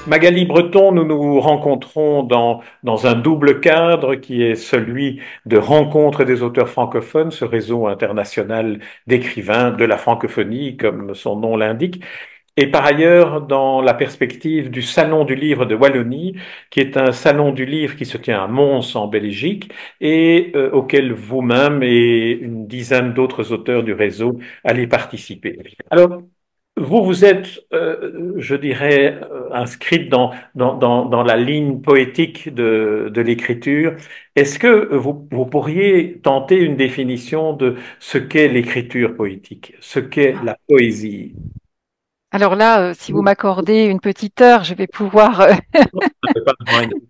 Magali Breton, nous nous rencontrons dans un double cadre qui est celui de rencontre des auteurs francophones, ce réseau international d'écrivains de la francophonie, comme son nom l'indique, et par ailleurs dans la perspective du Salon du Livre de Wallonie, qui est un salon du livre qui se tient à Mons en Belgique et auquel vous-même et une dizaine d'autres auteurs du réseau allez participer. Alors, vous êtes, je dirais, inscrite dans la ligne poétique de l'écriture. Est-ce que vous pourriez tenter une définition de ce qu'est l'écriture poétique, ce qu'est la poésie? Alors là, si vous m'accordez une petite heure, je vais pouvoir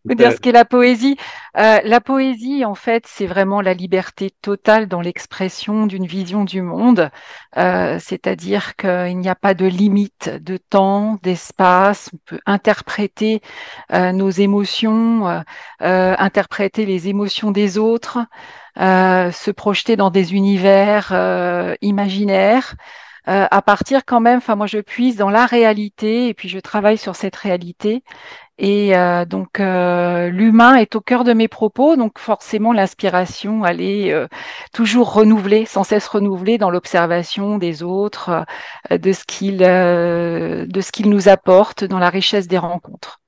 vous dire ce qu'est la poésie. La poésie, en fait, c'est vraiment la liberté totale dans l'expression d'une vision du monde. C'est-à-dire qu'il n'y a pas de limite de temps, d'espace. On peut interpréter nos émotions, interpréter les émotions des autres, se projeter dans des univers imaginaires à partir quand même, enfin moi je puise dans la réalité et puis je travaille sur cette réalité. Et l'humain est au cœur de mes propos, donc forcément l'inspiration, elle est toujours renouvelée, sans cesse renouvelée dans l'observation des autres, de ce qu'ils nous apportent, dans la richesse des rencontres.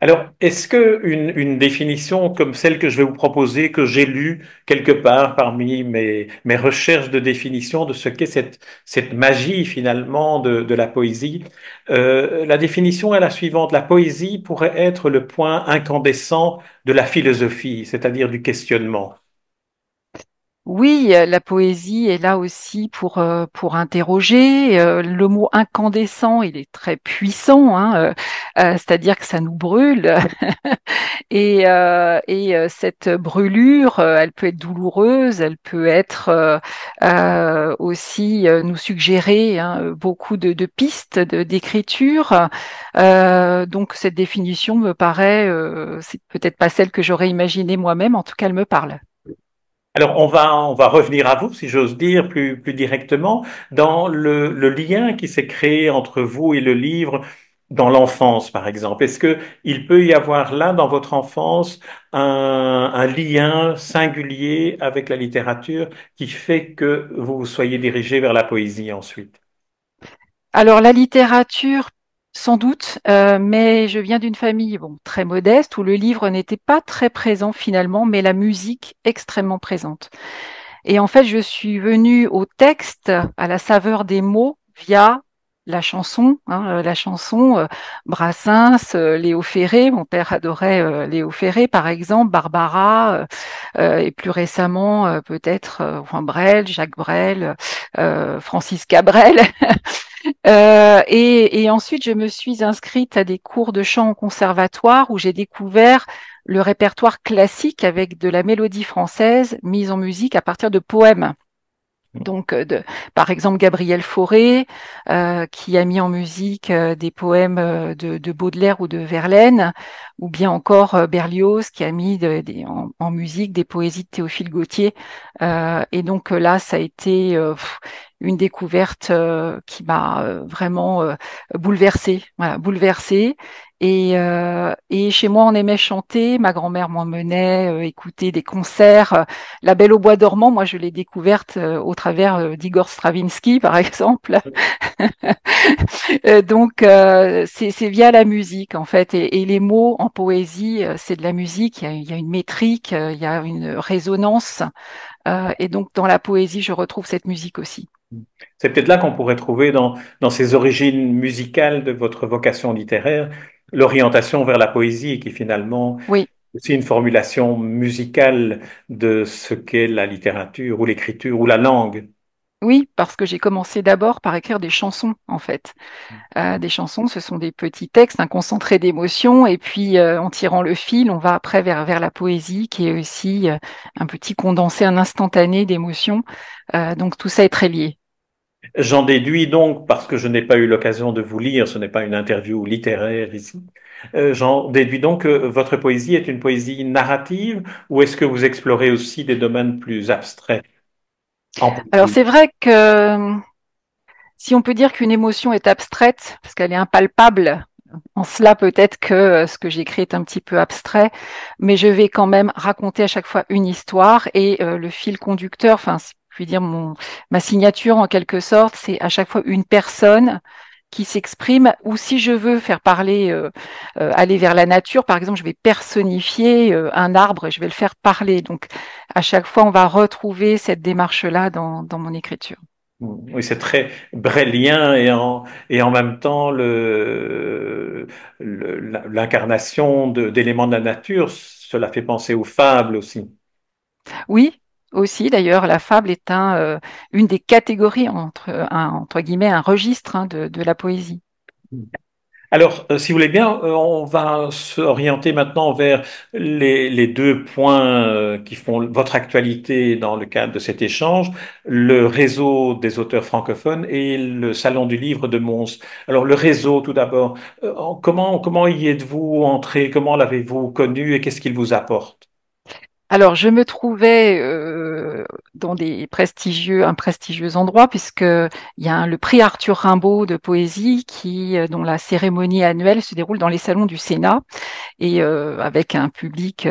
Alors, est-ce que une définition comme celle que je vais vous proposer, que j'ai lue quelque part parmi mes recherches de définition de ce qu'est cette magie finalement de la poésie, la définition est la suivante. La poésie pourrait être le point incandescent de la philosophie, c'est-à-dire du questionnement. Oui, la poésie est là aussi pour interroger. Le mot incandescent, il est très puissant, hein, c'est-à-dire que ça nous brûle. Cette brûlure, elle peut être douloureuse, elle peut être aussi nous suggérer hein, beaucoup de pistes d'écriture. Donc cette définition me paraît, c'est peut-être pas celle que j'aurais imaginée moi-même, en tout cas elle me parle. Alors, on va revenir à vous, si j'ose dire, plus directement, dans le lien qui s'est créé entre vous et le livre dans l'enfance, par exemple. Est-ce que il peut y avoir là, dans votre enfance, un lien singulier avec la littérature qui fait que vous vous soyez dirigé vers la poésie ensuite? Alors la littérature, sans doute, mais je viens d'une famille bon, très modeste où le livre n'était pas très présent finalement, mais la musique extrêmement présente. Et en fait, je suis venue au texte, à la saveur des mots, via la chanson, Brassens, Léo Ferré, mon père adorait Léo Ferré par exemple, Barbara, et plus récemment peut-être enfin, Brel, Jacques Brel, Francis Cabrel. Et ensuite, je me suis inscrite à des cours de chant au conservatoire où j'ai découvert le répertoire classique avec de la mélodie française mise en musique à partir de poèmes. Donc, par exemple, Gabriel Fauré, qui a mis en musique des poèmes de Baudelaire ou de Verlaine, ou bien encore Berlioz, qui a mis en musique des poésies de Théophile Gautier. Et donc là, ça a été une découverte qui m'a vraiment bouleversée, voilà, bouleversée. Et chez moi, on aimait chanter. Ma grand-mère m'emmenait écouter des concerts. La Belle au bois dormant, moi, je l'ai découverte au travers d'Igor Stravinsky, par exemple. C'est via la musique, en fait. Et les mots en poésie, c'est de la musique. Il y a une métrique, il y a une résonance. Et donc, dans la poésie, je retrouve cette musique aussi. C'est peut-être là qu'on pourrait trouver dans ces origines musicales de votre vocation littéraire l'orientation vers la poésie qui finalement Oui. aussi une formulation musicale de ce qu'est la littérature ou l'écriture ou la langue. Oui, parce que j'ai commencé d'abord par écrire des chansons, en fait. Des chansons, ce sont des petits textes, un concentré d'émotions, et puis en tirant le fil, on va après vers la poésie, qui est aussi un petit condensé, un instantané d'émotions. Donc tout ça est très lié. J'en déduis donc, parce que je n'ai pas eu l'occasion de vous lire, ce n'est pas une interview littéraire ici, j'en déduis donc que votre poésie est une poésie narrative ou est-ce que vous explorez aussi des domaines plus abstraits en Alors poésie? c'est vrai que si on peut dire qu'une émotion est abstraite, parce qu'elle est impalpable, En cela, peut-être que ce que j'écris est un petit peu abstrait, mais je vais quand même raconter à chaque fois une histoire et le fil conducteur, enfin, si je puis dire ma signature en quelque sorte, c'est à chaque fois une personne qui s'exprime, ou si je veux faire parler, aller vers la nature, par exemple, je vais personnifier un arbre et je vais le faire parler. Donc, à chaque fois, on va retrouver cette démarche-là dans mon écriture. Oui, c'est très brélien et en même temps l'incarnation d'éléments de la nature. Cela fait penser aux fables aussi. Oui, aussi d'ailleurs, la fable est une des catégories entre guillemets un registre de la poésie. Alors, si vous voulez bien, on va s'orienter maintenant vers les deux points qui font votre actualité dans le cadre de cet échange, le réseau des auteurs francophones et le Salon du Livre de Mons. Alors, le réseau, tout d'abord, comment y êtes-vous entré? Comment l'avez-vous connu et qu'est-ce qu'il vous apporte? Alors, je me trouvais dans un prestigieux endroit, puisque il y a le prix Arthur Rimbaud de poésie dont la cérémonie annuelle se déroule dans les salons du Sénat, et avec un public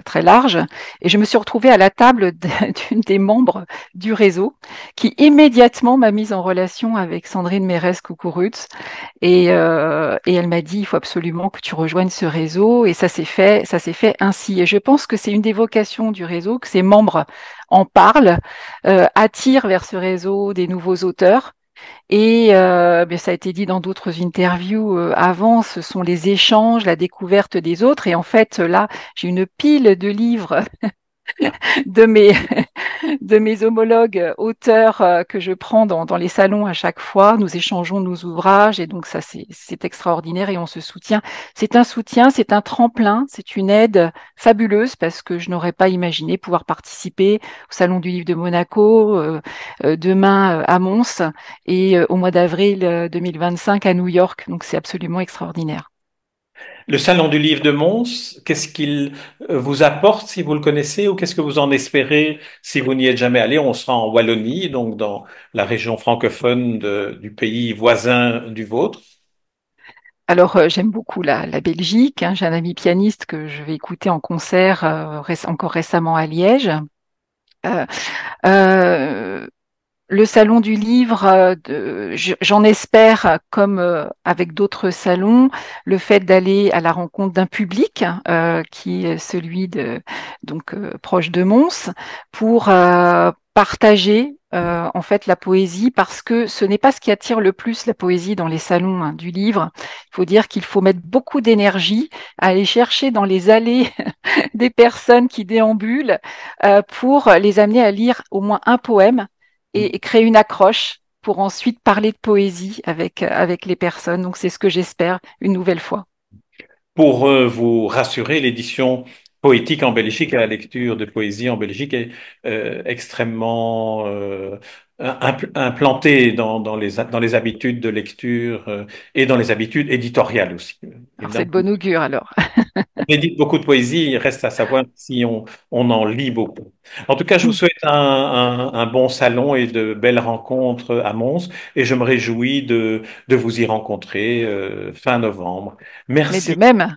très large. Et je me suis retrouvée à la table d'une des membres du réseau, qui immédiatement m'a mise en relation avec Sandrine Mérès-Coucourutz, et elle m'a dit, il faut absolument que tu rejoignes ce réseau. Et ça s'est fait ainsi. Et je pense que c'est une des vocations du réseau, que ses membres en parlent, attirent vers ce réseau des nouveaux auteurs. Et bien, ça a été dit dans d'autres interviews avant, ce sont les échanges, la découverte des autres. Et en fait, là, j'ai une pile de livres de mes, de mes homologues auteurs que je prends dans les salons à chaque fois. Nous échangeons nos ouvrages et donc ça, c'est extraordinaire et on se soutient. C'est un soutien, c'est un tremplin, c'est une aide fabuleuse parce que je n'aurais pas imaginé pouvoir participer au Salon du Livre de Monaco, demain à Mons et au mois d'avril 2025 à New York. Donc c'est absolument extraordinaire. Le Salon du Livre de Mons, qu'est-ce qu'il vous apporte si vous le connaissez ou qu'est-ce que vous en espérez si vous n'y êtes jamais allé? On sera en Wallonie, donc dans la région francophone du pays voisin du vôtre. Alors, j'aime beaucoup la Belgique, hein. J'ai un ami pianiste que je vais écouter en concert encore récemment à Liège. Euh, euh, le salon du livre, j'en espère, comme avec d'autres salons, le fait d'aller à la rencontre d'un public qui est celui proche de Mons, pour partager en fait la poésie, parce que ce n'est pas ce qui attire le plus la poésie dans les salons du livre. Il faut dire qu'il faut mettre beaucoup d'énergie à aller chercher dans les allées des personnes qui déambulent pour les amener à lire au moins un poème et créer une accroche pour ensuite parler de poésie avec les personnes. Donc c'est ce que j'espère une nouvelle fois. Pour vous rassurer, l'édition poétique en Belgique et la lecture de poésie en Belgique est extrêmement implantée dans les habitudes de lecture et dans les habitudes éditoriales aussi. Alors c'est Évidemment, de bon augure alors. on édite beaucoup de poésie, il reste à savoir si on en lit beaucoup. En tout cas, je vous souhaite un bon salon et de belles rencontres à Mons et je me réjouis de vous y rencontrer fin novembre. Mais de Merci même,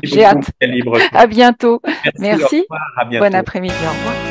j'ai beaucoup, hâte. Libre. À bientôt. Merci, au Merci. revoir, à Bon bientôt. après-midi. Au revoir.